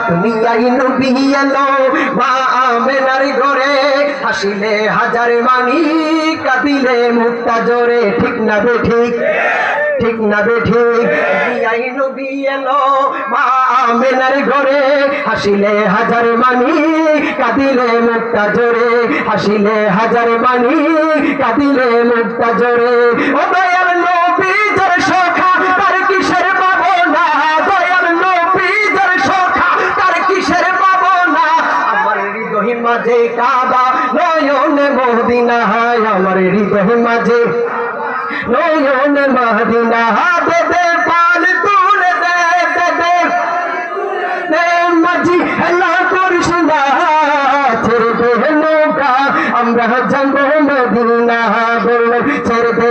দুনিয়ায় নবী এলো মা আমেনার ঘরে হাসিলে হাজার মানি কাঁদিলে মুক্তা জোরে ঠিক না বে ঠিক ঠিক না বে ঠিক দুনিয়ায় নবী এলো মা আমেনার ঘরে হাসিলে হাজার মানি কাঁদিলে মুক্তা জোরে হাসিলে হাজার মানি কাঁদিলে মুক্তা জোরে ও দয়াল নবী যার সখা তার কিসের পাবনা দয়াল নবী যার সখা তার কিসের পাবনা আমার হৃদয় মাঝে কাবা নয়নে মদিনা আমার হৃদয় মাঝে নয়নে মদিনা দে দে পাল তুলে দে দে দে দে মাঝি হেলা করিস না ছেড়ে দে নৌকা আমরা যাবো মদিনা বলল ছেড়ে দে